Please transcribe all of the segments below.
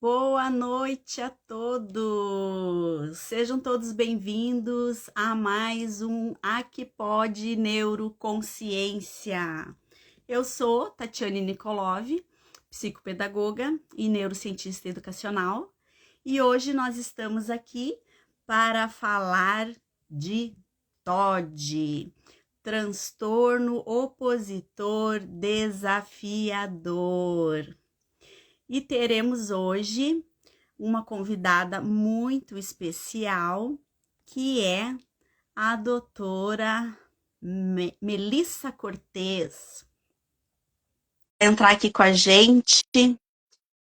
Boa noite a todos! Sejam todos bem-vindos a mais um Aqui Pode Neuroconsciência. Eu sou Tatiane Nikolov, psicopedagoga e neurocientista educacional, e hoje nós estamos aqui para falar de TOD, transtorno opositor desafiador. E teremos hoje uma convidada muito especial, que é a doutora Melissa Cortez. Entrar aqui com a gente,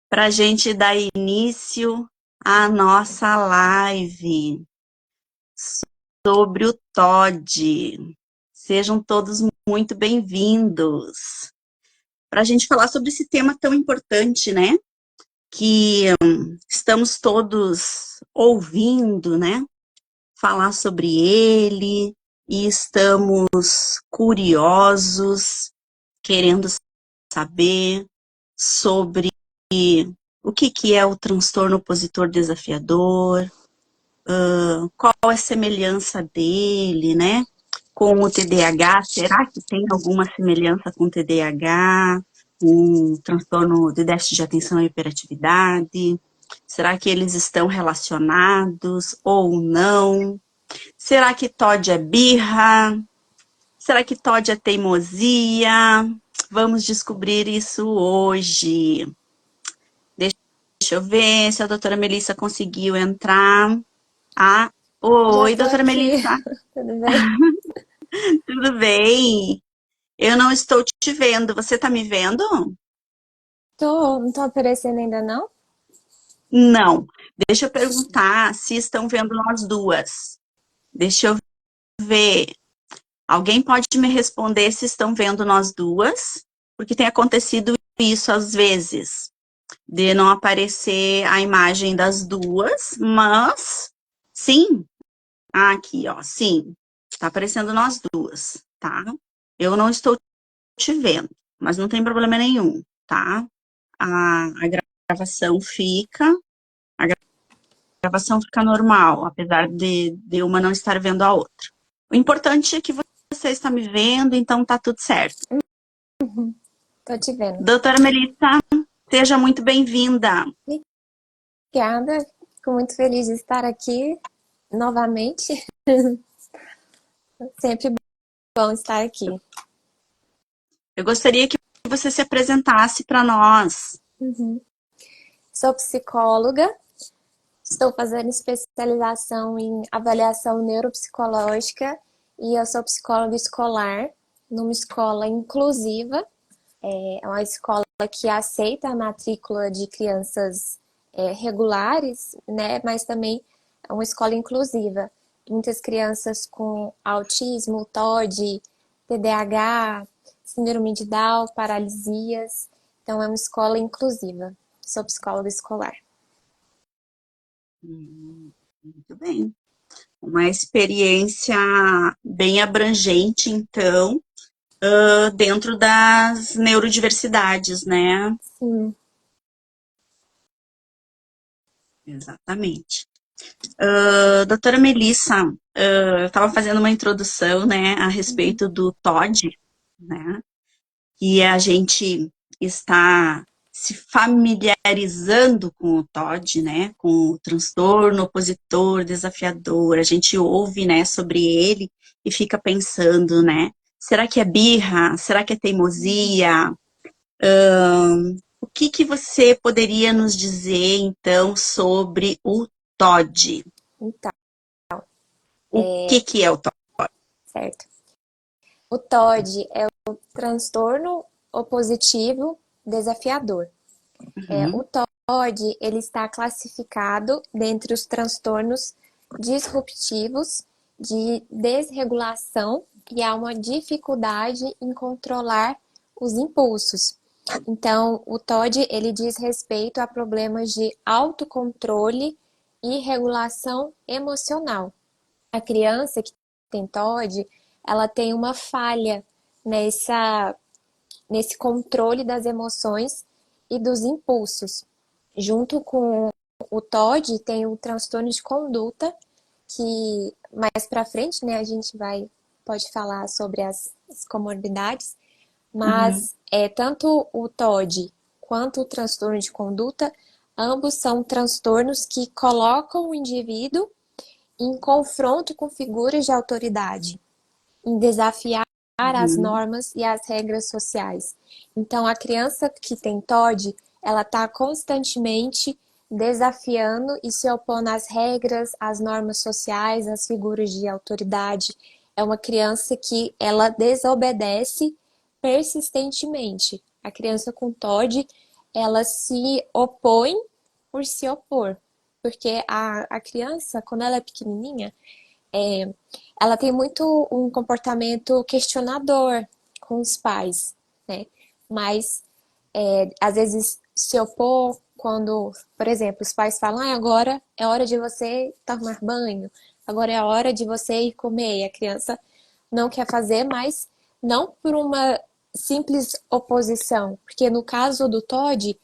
para a gente dar início à nossa live sobre o TOD. Sejam todos muito bem-vindos. Para a gente falar sobre esse tema tão importante, né? Que estamos todos ouvindo, né? Falar sobre ele e estamos curiosos, querendo saber sobre o que é o transtorno opositor desafiador, qual é a semelhança dele, né? Com o TDAH, será que tem alguma semelhança com o TDAH, um transtorno de déficit de atenção e hiperatividade? Será que eles estão relacionados ou não? Será que TOD é birra? Será que TOD é teimosia? Vamos descobrir isso hoje. Deixa eu ver se a doutora Melissa conseguiu entrar. Já Oi, tô doutora aqui, Melissa. tudo bem? Tudo bem? Eu não estou te vendo. Você está me vendo? Não tô aparecendo ainda não? Não. Deixa eu perguntar se estão vendo nós duas. Deixa eu ver. Alguém pode me responder se estão vendo nós duas? Porque tem acontecido isso às vezes, de não aparecer a imagem das duas, mas sim. Aqui, ó, sim. Está aparecendo nós duas, tá? Eu não estou te vendo, mas não tem problema nenhum, tá? A gravação fica, a gravação fica normal, apesar de uma não estar vendo a outra. O importante é que você está me vendo, então tá tudo certo. Tô te vendo. Doutora Melissa, seja muito bem-vinda. Obrigada, fico muito feliz de estar aqui novamente. Sempre bom estar aqui. Eu gostaria que você se apresentasse para nós. Sou psicóloga, estou fazendo especialização em avaliação neuropsicológica e eu sou psicóloga escolar numa escola inclusiva. É uma escola que aceita a matrícula de crianças regulares, né? Mas também é uma escola inclusiva. Muitas crianças com autismo, TOD, TDAH, síndrome de Down, paralisias. Então, é uma escola inclusiva. Sou psicóloga escolar. Muito bem. Uma experiência bem abrangente, então, dentro das neurodiversidades, né? Sim. Exatamente. Doutora Melissa, eu estava fazendo uma introdução, né, a respeito do TOD, né? E a gente está se familiarizando com o TOD, né, com o transtorno opositor desafiador. A gente ouve, né, sobre ele e fica pensando, né, será que é birra? Será que é teimosia? O que que você poderia nos dizer, então, sobre o TOD? Então, O que é o TOD? certo. O TOD é o transtorno opositivo desafiador. O Uhum. TOD ele está classificado dentre os transtornos disruptivos de desregulação e há uma dificuldade em controlar os impulsos. Então, o TOD ele diz respeito a problemas de autocontrole e regulação emocional. A criança que tem TOD, ela tem uma falha nesse controle das emoções e dos impulsos. Junto com o TOD, tem o transtorno de conduta, que mais para frente, né, a gente pode falar sobre as comorbidades, Uhum. mas tanto o TOD quanto o transtorno de conduta, ambos são transtornos que colocam o indivíduo em confronto com figuras de autoridade, em desafiar as Uhum. normas e as regras sociais. Então, a criança que tem TOD, ela está constantemente desafiando e se opondo às regras, às normas sociais, às figuras de autoridade. É uma criança que ela desobedece persistentemente. A criança com TOD, ela se opõe por se opor. Porque a criança, quando ela é pequenininha, ela tem muito um comportamento questionador com os pais, né? Mas às vezes se opor quando, por exemplo, os pais falam, agora é hora de você tomar banho, agora é a hora de você ir comer. E a criança não quer fazer, mas não por uma simples oposição, porque no caso do Todd,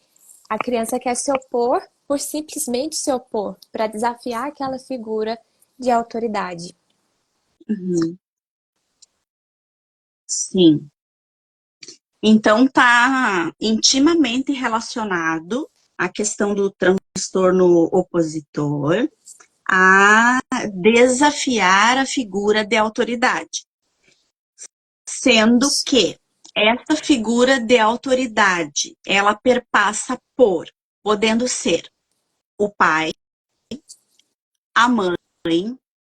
a criança quer se opor por simplesmente se opor, para desafiar aquela figura de autoridade. Uhum. Sim. Então, está intimamente relacionado a questão do transtorno opositor a desafiar a figura de autoridade, sendo Isso. que essa figura de autoridade, ela perpassa por, podendo ser o pai, a mãe,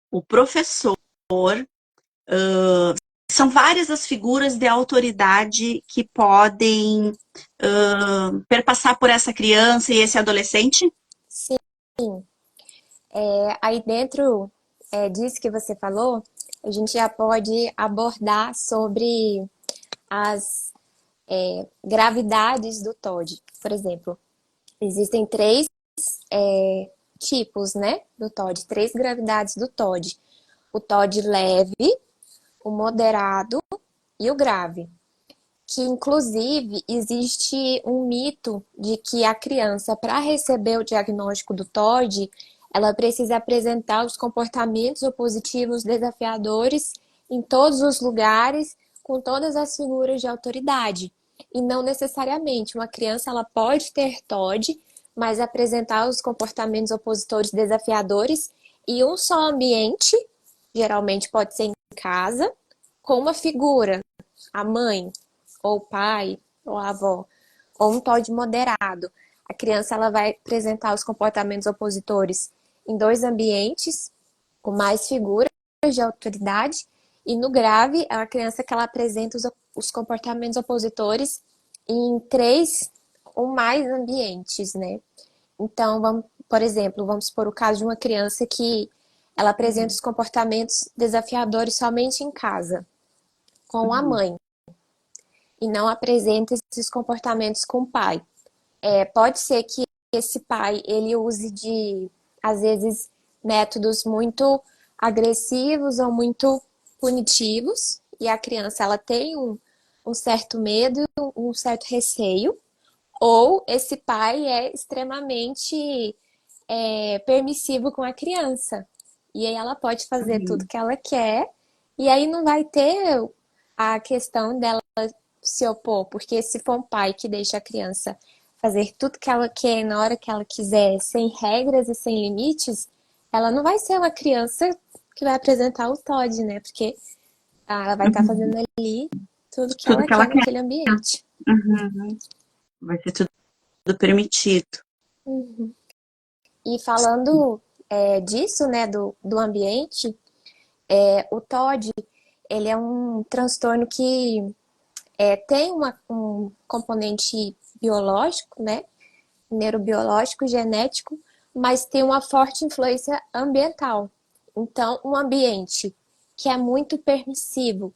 o professor, são várias as figuras de autoridade que podem perpassar por essa criança e esse adolescente? Sim. Aí dentro disso que você falou, a gente já pode abordar sobre as gravidades do TOD. Por exemplo, existem três tipos, né, do TOD, três gravidades do TOD. O TOD leve, o moderado e o grave. Que inclusive existe um mito de que a criança, para receber o diagnóstico do TOD, ela precisa apresentar os comportamentos opositivos desafiadores em todos os lugares, com todas as figuras de autoridade. E não necessariamente. Uma criança ela pode ter TOD, mas apresentar os comportamentos opositores desafiadores em um só ambiente, geralmente pode ser em casa, com uma figura, a mãe, ou o pai, ou a avó, ou um TOD moderado. A criança ela vai apresentar os comportamentos opositores em dois ambientes, com mais figuras de autoridade, e no grave é uma criança que ela apresenta os comportamentos opositores em três ou mais ambientes, né? Então, por exemplo, vamos supor o caso de uma criança que ela apresenta Uhum. os comportamentos desafiadores somente em casa, com a Uhum. mãe, e não apresenta esses comportamentos com o pai. Pode ser que esse pai ele use de, às vezes, métodos muito agressivos ou muito punitivos, e a criança ela tem um certo medo, um certo receio, ou esse pai é extremamente permissivo com a criança. E aí ela pode fazer tudo Uhum. que ela quer, e aí não vai ter a questão dela se opor, porque se for um pai que deixa a criança fazer tudo que ela quer na hora que ela quiser, sem regras e sem limites, ela não vai ser uma criança que vai apresentar o TOD, né? Porque ela vai estar Uhum. fazendo ali tudo que Tudo ela que ela quer quer. naquele ambiente. Uhum. Vai ser tudo permitido. Uhum. E falando disso, né, do ambiente, o TOD, ele é um transtorno que tem um componente biológico, né, neurobiológico, genético, mas tem uma forte influência ambiental. Então, um ambiente que é muito permissivo,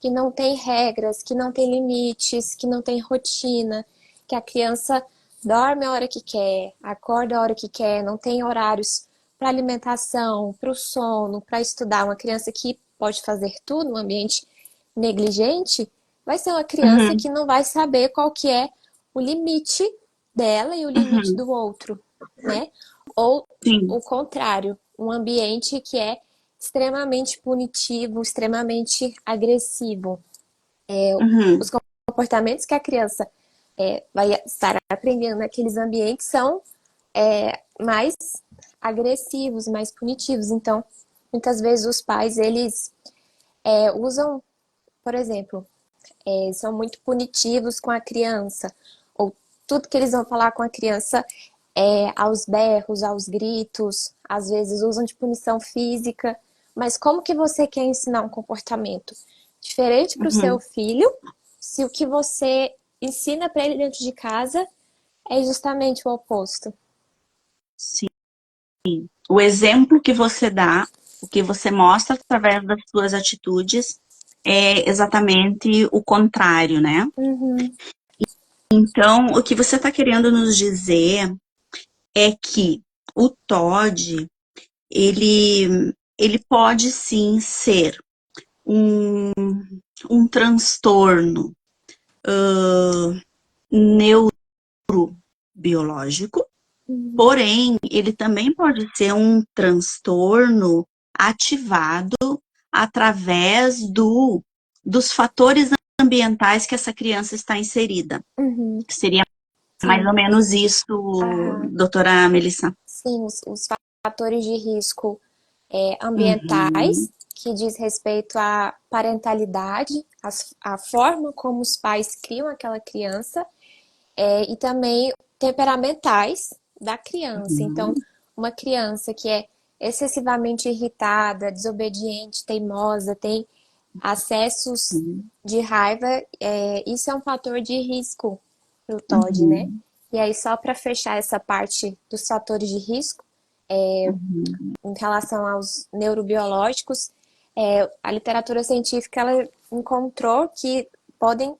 que não tem regras, que não tem limites, que não tem rotina, que a criança dorme a hora que quer, acorda a hora que quer, não tem horários para alimentação, para o sono, para estudar. Uma criança que pode fazer tudo, um ambiente negligente, vai ser uma criança Uhum. que não vai saber qual que é o limite dela e o limite Uhum. do outro, né? Ou Sim. o contrário, um ambiente que é extremamente punitivo, extremamente agressivo. Uhum. Os comportamentos que a criança vai estar aprendendo naqueles ambientes são mais agressivos, mais punitivos. Então, muitas vezes os pais, eles usam, por exemplo, são muito punitivos com a criança, ou tudo que eles vão falar com a criança é aos berros, aos gritos, às vezes usam de punição física, mas como que você quer ensinar um comportamento diferente para o seu Uhum. filho, se o que você ensina para ele dentro de casa é justamente o oposto? Sim. O exemplo que você dá, o que você mostra através das suas atitudes, é exatamente o contrário, né? Uhum, Então, o que você está querendo nos dizer é que o TOD, ele pode sim ser um, um transtorno neurobiológico, uhum, porém, ele também pode ser um transtorno ativado através dos fatores ambientais que essa criança está inserida. uhum, Seria mais sim. ou menos isso, Aham. doutora Melissa. Sim, os fatores de risco Uhum, ambientais, que diz respeito à parentalidade, a forma como os pais criam aquela criança, e também temperamentais da criança. Então, uhum, uma criança que é excessivamente irritada, desobediente, teimosa, tem acessos uhum, de raiva, isso é um fator de risco para o TOD, né? uhum, E aí, só para fechar essa parte dos fatores de risco, uhum, em relação aos neurobiológicos, a literatura científica ela encontrou que podem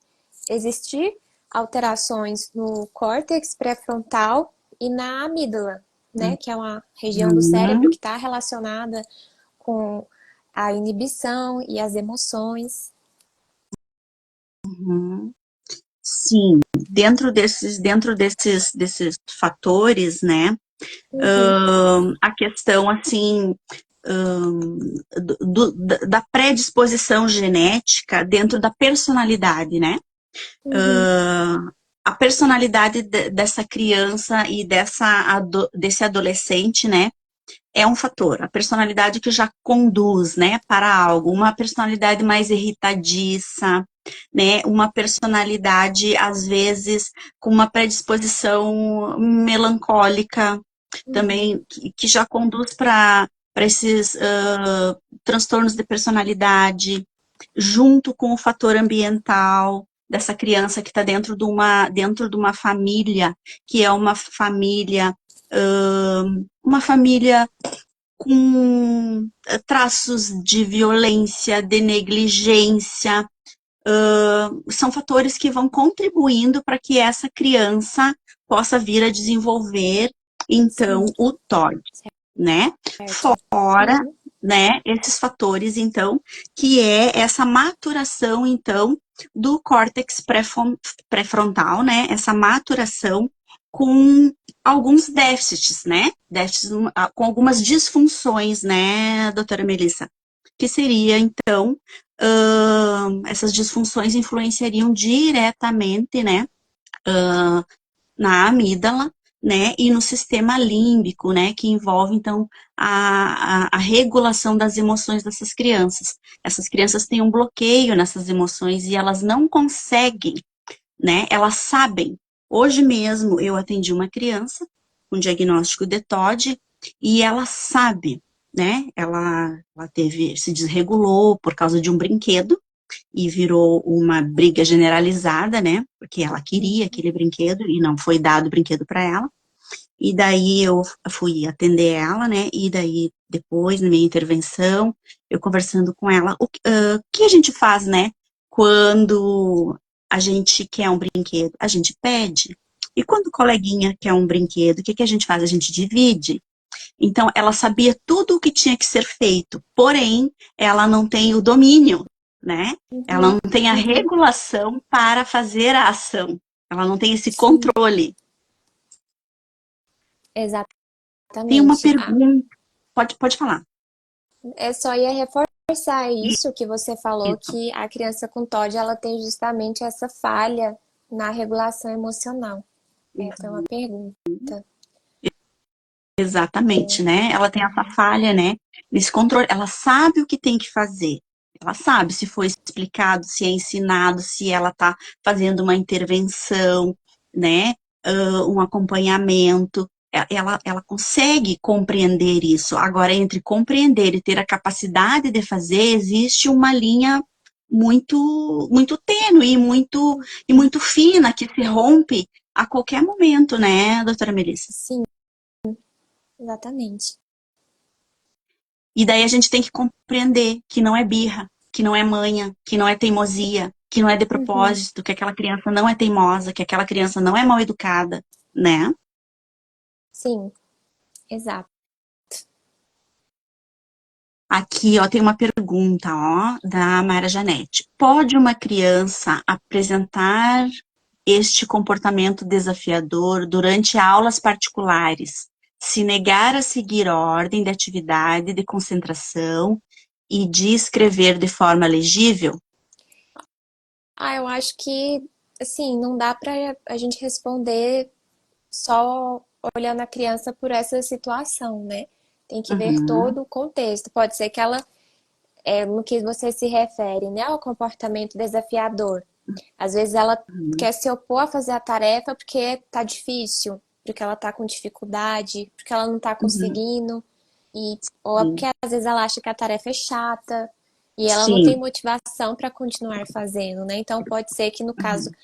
existir alterações no córtex pré-frontal e na amígdala, né, que é uma região do cérebro que está relacionada com a inibição e as emoções. uhum. Sim, desses fatores, né, Uhum, a questão, assim, da predisposição genética dentro da personalidade, né? uhum, A personalidade dessa criança e desse adolescente, né? É um fator. A personalidade que já conduz, né, para algo. Uma personalidade mais irritadiça, né? Uma personalidade, às vezes, com uma predisposição melancólica, uhum, também, que já conduz para esses transtornos de personalidade, junto com o fator ambiental dessa criança que está dentro de uma família, que é uma família com traços de violência, de negligência, são fatores que vão contribuindo para que essa criança possa vir a desenvolver, então, sim, o TOD, né? certo. Fora, Uhum, né, esses fatores, então, que é essa maturação, então, do córtex pré-frontal, né? Essa maturação com alguns déficits, né? Déficits com algumas disfunções, né, doutora Melissa? Que seria, então, essas disfunções influenciariam diretamente, né, na amígdala, né, e no sistema límbico, né, que envolve, então, a regulação das emoções dessas crianças. Essas crianças têm um bloqueio nessas emoções e elas não conseguem, né, elas sabem. Hoje mesmo eu atendi uma criança com diagnóstico de TOD e ela sabe, né, ela se desregulou por causa de um brinquedo, e virou uma briga generalizada, né? Porque ela queria aquele brinquedo e não foi dado o brinquedo para ela. E daí eu fui atender ela, né? E daí depois, na minha intervenção, eu conversando com ela, o que a gente faz, né? Quando a gente quer um brinquedo, a gente pede. E quando o coleguinha quer um brinquedo, o que a gente faz? A gente divide. Então, ela sabia tudo o que tinha que ser feito, porém, ela não tem o domínio, né? Ela uhum, não tem a regulação para fazer a ação. Ela não tem esse sim, controle. Tem uma Exatamente. pergunta, pode falar. É só ia reforçar E- isso que você falou, Isso, que a criança com TOD, ela tem justamente essa falha na regulação emocional. Essa é uma pergunta. exatamente, né? Ela tem essa falha, né? Nesse controle, ela sabe o que tem que fazer. Ela sabe se foi explicado, se é ensinado, se ela está fazendo uma intervenção, né? Um acompanhamento. Ela consegue compreender isso. Agora, entre compreender e ter a capacidade de fazer, existe uma linha muito tênue e muito fina que se rompe a qualquer momento, né, doutora Melissa? Sim, exatamente. E daí a gente tem que compreender que não é birra, que não é manha, que não é teimosia, que não é de Uhum. propósito, que aquela criança não é teimosa, que aquela criança não é mal educada, né? Sim, exato. Aqui, ó, tem uma pergunta, ó, da Mara Janete. Pode uma criança apresentar este comportamento desafiador durante aulas particulares, se negar a seguir a ordem de atividade de concentração e de escrever de forma legível? Eu acho que, assim, não dá para a gente responder só olhando a criança por essa situação, né? Tem que ver Uhum, todo o contexto. Pode ser que ela, no que você se refere, né, ao comportamento desafiador. Às vezes ela uhum, quer se opor a fazer a tarefa porque tá difícil, porque ela tá com dificuldade, porque ela não tá uhum, conseguindo, ou é porque sim, às vezes ela acha que a tarefa é chata e ela não tem sim, motivação para continuar fazendo, né? Então pode ser que no caso uhum,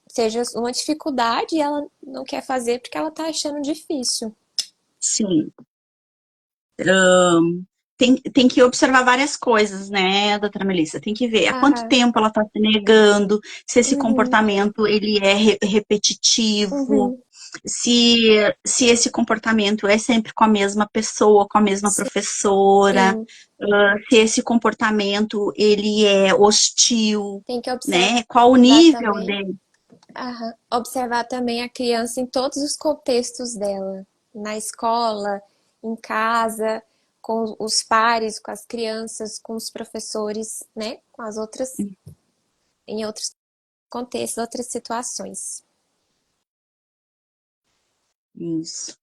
seja uma dificuldade e ela não quer fazer porque ela tá achando difícil. sim. Tem que observar várias coisas, né, doutora Melissa? Tem que ver há quanto Aham. tempo ela está se negando, se esse Uhum. comportamento ele é repetitivo, Uhum. se esse comportamento é sempre com a mesma pessoa, com a mesma professora, Sim, se esse comportamento ele é hostil, tem que observar né? Qual o nível também. dele? Aham. Observar também a criança em todos os contextos dela, na escola, em casa, com os pares, com as crianças, com os professores, né? Com as outras, em outros contextos, outras situações. Isso,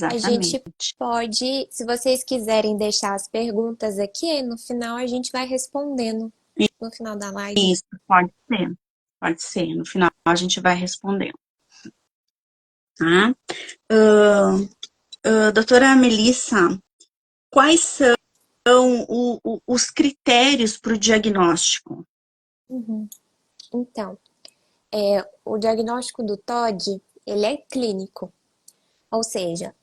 A gente exatamente. pode, se vocês quiserem deixar as perguntas aqui, no final a gente vai respondendo no final da live. Isso, pode ser. Pode ser. No final a gente vai respondendo, tá? Doutora Melissa, quais são os critérios para o diagnóstico? Uhum. Então, o diagnóstico do TOD, ele é clínico, ou seja,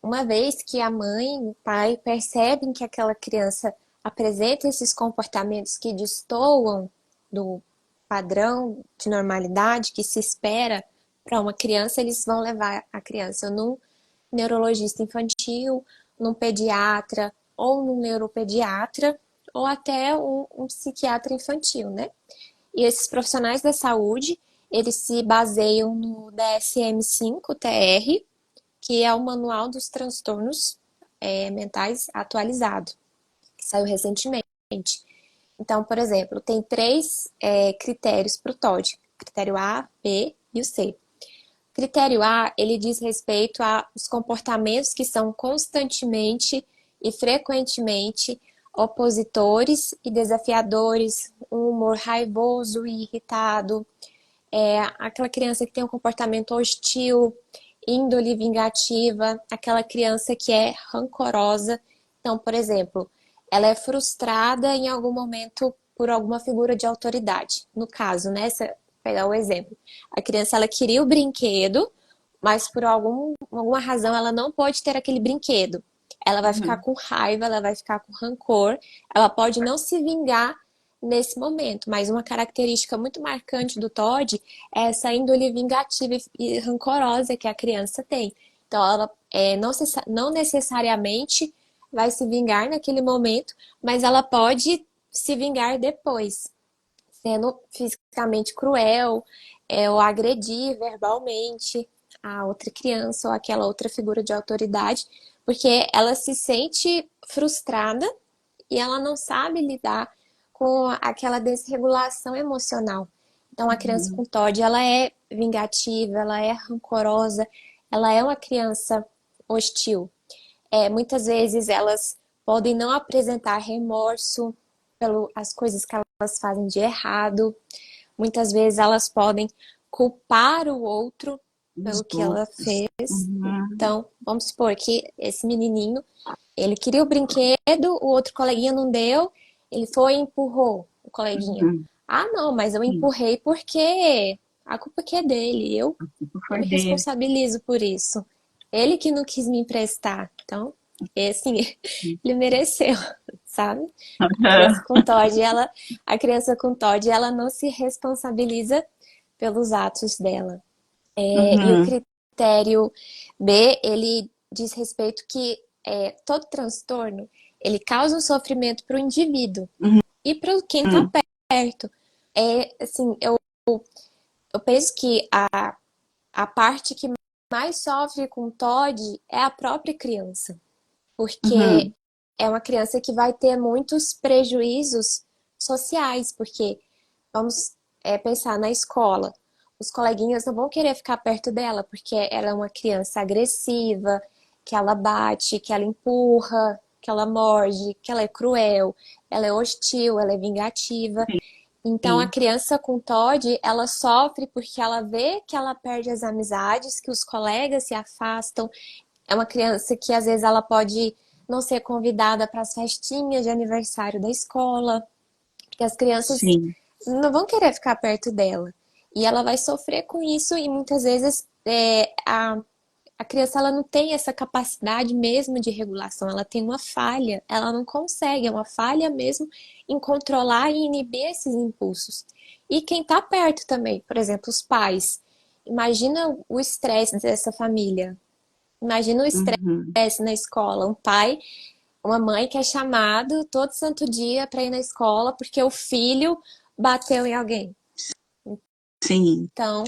uma vez que a mãe e o pai percebem que aquela criança apresenta esses comportamentos que destoam do padrão de normalidade que se espera para uma criança, eles vão levar a criança num neurologista infantil, num pediatra ou num neuropediatra ou até um psiquiatra infantil, né? E esses profissionais da saúde, eles se baseiam no DSM-5-TR, que é o Manual dos Transtornos Mentais atualizado, que saiu recentemente. Então, por exemplo, tem três critérios para o TOD: critério A, B e o C. Critério A, ele diz respeito aos comportamentos que são constantemente e frequentemente opositores e desafiadores, um humor raivoso e irritado, aquela criança que tem um comportamento hostil, índole vingativa, aquela criança que é rancorosa. Então, por exemplo, ela é frustrada em algum momento por alguma figura de autoridade. No caso, né, pegar o exemplo, a criança ela queria o brinquedo, mas por alguma razão ela não pode ter aquele brinquedo. Ela vai ficar Uhum, com raiva, ela vai ficar com rancor, ela pode não se vingar nesse momento, mas uma característica muito marcante do Todd é essa índole vingativa e rancorosa que a criança tem. Então, ela não necessariamente vai se vingar naquele momento, mas ela pode se vingar depois, sendo fisicamente cruel, ou agredir verbalmente. a outra criança ou aquela outra figura de autoridade, porque ela se sente frustrada e ela não sabe lidar com aquela desregulação emocional. Então, a criança com TOD, ela é vingativa, ela é rancorosa, ela é uma criança hostil. Muitas vezes elas podem não apresentar remorso pelas coisas que elas fazem de errado. Muitas vezes elas podem culpar o outro pelo que ela fez. Então, vamos supor que esse menininho, ele queria o brinquedo, o outro coleguinha não deu, ele foi e empurrou o coleguinha. Ah, não, mas eu empurrei porque a culpa que é dele, eu me responsabilizo por isso. Ele que não quis me emprestar. Então, assim, ele mereceu, sabe? A criança com TOD, ela não se responsabiliza pelos atos dela. E o critério B, ele diz respeito que todo transtorno, ele causa um sofrimento para o indivíduo e para quem está perto. Assim, eu penso que a parte que mais sofre com TOD é a própria criança, porque é uma criança que vai ter muitos prejuízos sociais, porque vamos pensar na escola. Os coleguinhas não vão querer ficar perto dela, porque ela é uma criança agressiva, que ela bate, que ela empurra, que ela morde, que ela é cruel, ela é hostil, ela é vingativa. Então, a criança com TOD, ela sofre porque ela vê que ela perde as amizades, que os colegas se afastam. É uma criança que, às vezes, ela pode não ser convidada para as festinhas de aniversário da escola, porque as crianças não vão querer ficar perto dela. E ela vai sofrer com isso e, muitas vezes, a criança ela não tem essa capacidade mesmo de regulação, ela tem uma falha, ela não consegue, é uma falha mesmo em controlar e inibir esses impulsos. E quem está perto também, por exemplo, os pais. Imagina o estresse dessa família. Imagina o estresse na escola. Um pai, uma mãe que é chamado todo santo dia para ir na escola porque o filho bateu em alguém. Então,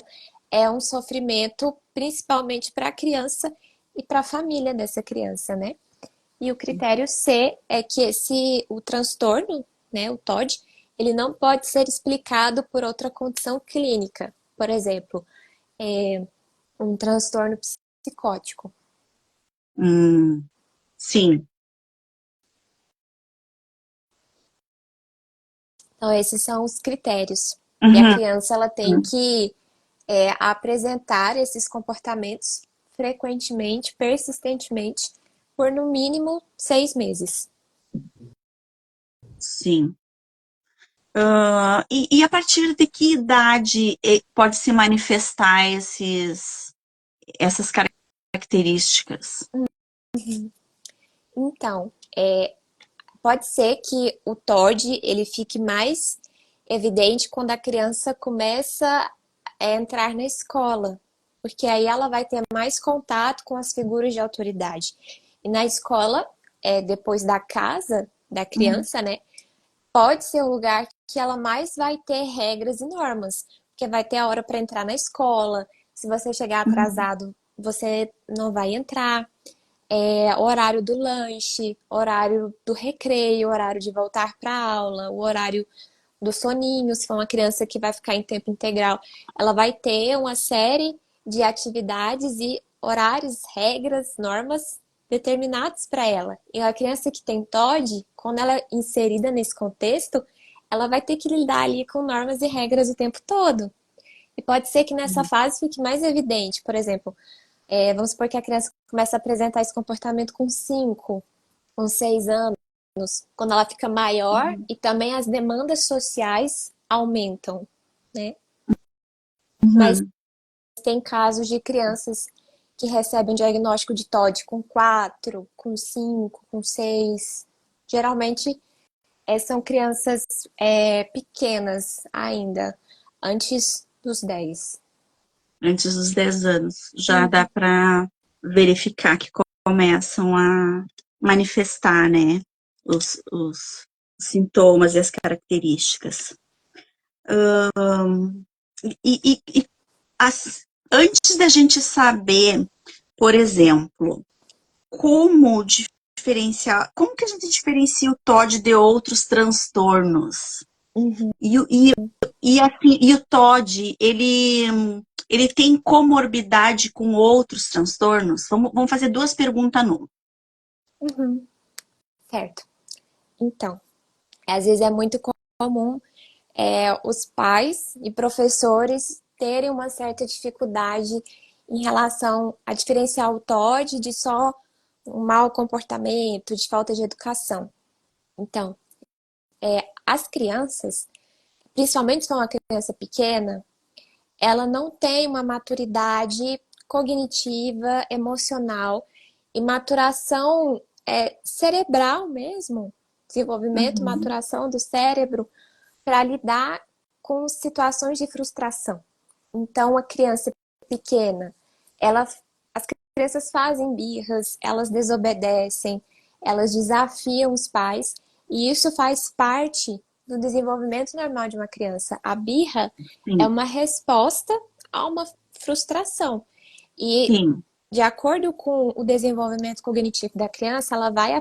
é um sofrimento principalmente para a criança e para a família dessa criança, né? E o critério C é que o transtorno, né, o TOD, ele não pode ser explicado por outra condição clínica. Por exemplo, um transtorno psicótico. Sim. Então, esses são os critérios. E a criança, ela tem que apresentar esses comportamentos frequentemente, persistentemente, por no mínimo 6 meses. Sim. E a partir de que idade pode se manifestar essas características? Então, pode ser que o TOD ele fique mais evidente quando a criança começa a entrar na escola, porque aí ela vai ter mais contato com as figuras de autoridade. E na escola, depois da casa da criança, né, pode ser o lugar que ela mais vai ter regras e normas, porque vai ter a hora para entrar na escola. Se você chegar atrasado, você não vai entrar. Horário do lanche, horário do recreio, horário de voltar para a aula, o horário do soninho, se for uma criança que vai ficar em tempo integral, ela vai ter uma série de atividades e horários, regras, normas determinados para ela. E a criança que tem TOD, quando ela é inserida nesse contexto, ela vai ter que lidar ali com normas e regras o tempo todo. E pode ser que nessa fase fique mais evidente, por exemplo, vamos supor que a criança começa a apresentar esse comportamento com 5, com 6 anos, quando ela fica maior e também as demandas sociais aumentam, né? Mas tem casos de crianças que recebem diagnóstico de TOD com 4, com 5, com 6. Geralmente são crianças pequenas ainda, antes dos 10. Antes dos 10 anos. Já dá para verificar que começam a manifestar, né, os sintomas e as características. antes da gente saber, por exemplo, como diferenciar, como que a gente diferencia o TOD de outros transtornos? Uhum. E o TOD, ele tem comorbidade com outros transtornos? Vamos fazer duas perguntas numa. Uhum. Certo. Então, às vezes é muito comum os pais e professores terem uma certa dificuldade em relação a diferenciar o TOD de só um mau comportamento, de falta de educação. Então, as crianças, principalmente se for uma criança pequena, ela não tem uma maturidade cognitiva, emocional e maturação cerebral mesmo, desenvolvimento, Uhum, maturação do cérebro para lidar com situações de frustração. Então, a criança pequena, as crianças fazem birras, elas desobedecem, elas desafiam os pais, e isso faz parte do desenvolvimento normal de uma criança. A birra é sim, uma resposta a uma frustração. E, sim. de acordo com o desenvolvimento cognitivo da criança, ela vai